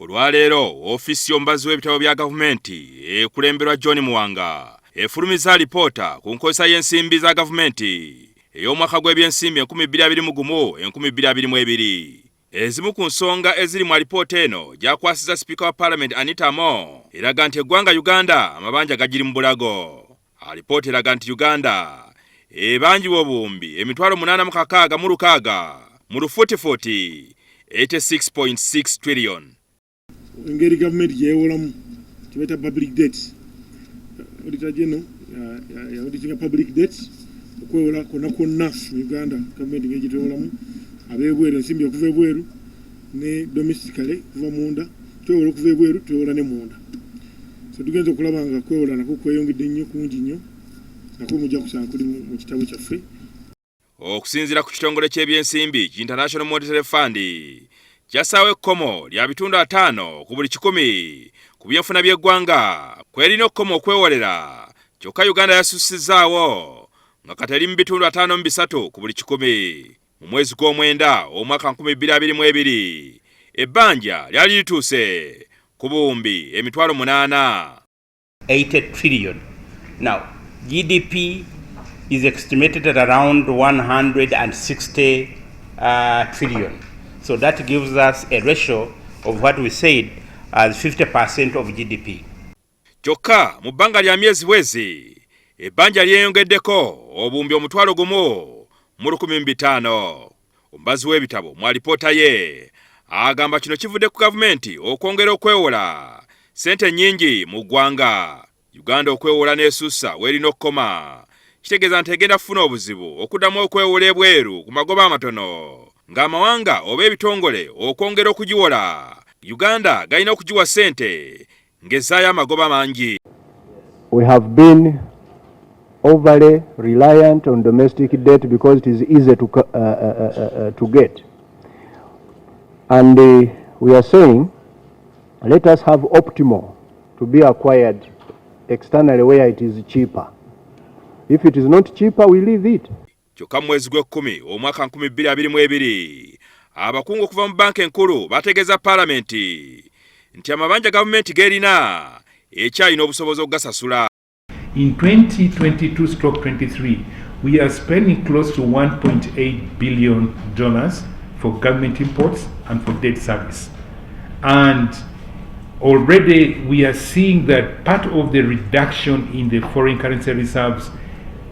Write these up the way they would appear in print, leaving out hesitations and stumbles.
Olwaleero ofisi y'omubazi w'ebitabo bya gavumenti ekulemberwa John Muwanga efulumiza alipoota ku nkozesa y'ensimbi za gavumenti ey'omwaka gw'ebyensimbi 2021-2022. Ezimu ku nsonga eziri mu alipoota eno gyakwasiza sipiika wa palamenti Anitamo eraga nti eggwanga Uganda amabanja gagiri mu bulago. Alipoota eraga nti Uganda ebanjibwa buwumbi emitwalo munaana mu kakaaga mu lukaaga mu lufuutifuuti 86.6 trillion. Engeri gavumenti yeewolamu kibeta public debt auditor general ya auditing public debt okwewola konna mu Uganda gavumenti ng'egitewolamu ab'ebweru ensimbi okuva ebweru ne domestically kuva munda twewola okuva ebweru twewola ne munda. So tugenza okulaba nga kwewola nako kweyongedde nnyo kungi nnyo nako mujja kusanga kuli mu kitabo kyaffe. Okusinziira ku kitongole kyebyensimbi International Monetary Fund kyasawo ekkomo lyabitundu 5 ku buli 10 ku byenfuna by'eggwanga kwerina okukoma okwewolera kyokka Uganda yasusizaawo nga katali mu bitundu 5.3 ku buli 10. Mu mwezi gw'omwenda omwaka 2022 ebbanja lyali lituuse ku buwumbi emitwalo 8. 80 trillion. Now, GDP is estimated at around 160 trillion. So that gives us a ratio of what we said as 50% of GDP. Kyokka mu bbanga lya myezi bwezi ebbanja lyeyongeddeko obuwumbi omutwalo gumu mu 1500. Omubazi w'ebitabo mu alipoota ye agamba kino kivudde ku gavumenti okwongera okwewola sente nnyingi mu ggwanga. Uganda okwewola n'esussa werina okukoma kitegeeza nti egenda kufuna obuzibu okuddamu okwewola ebweru ku magoba amatono ng'amawanga oba ebitongole okwongera okugiwola. Uganda galina okugiwa sente ng'ezzaayo amagoba mangi. We have been overly reliant on domestic debt because it is easy to get. And we are saying, let us have optimal to be acquired externally where it is cheaper. If it is not cheaper, we leave it. Kyokka mu mwezi gw'ekkumi omwaka 2022 abakungu okuva mu banka enkulu bategeeza palamenti nti amabanja gavumenti g'erina ekyalina obusobozi okugasasula. In 2022-23, we are spending close to $1.8 billion for government imports and for debt service. And already we are seeing that part of the reduction in the foreign currency reserves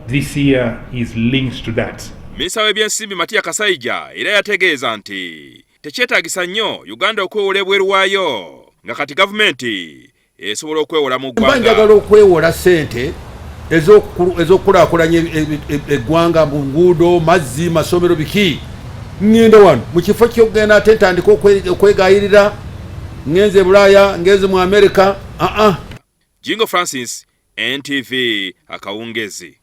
this year is linked to that. Minisita w'ebyensimbi Matiya Kasayija era yategeeza nti tekyetaagisa nnyo Uganda okwewola ebweru waayo nga kati gavumenti esobola okwewola mu ggwanga. Njagala okwewola ssente ez'okulaakulanya eggwanga mu nguudo, mazzi, masomero biki. Ngenda wano mu kifo ky'okugenda ate ntandika okwegayirira ngenze Bulaaya ngenze mu Amerika. Jingo Francis, NTV, Akawungeezi.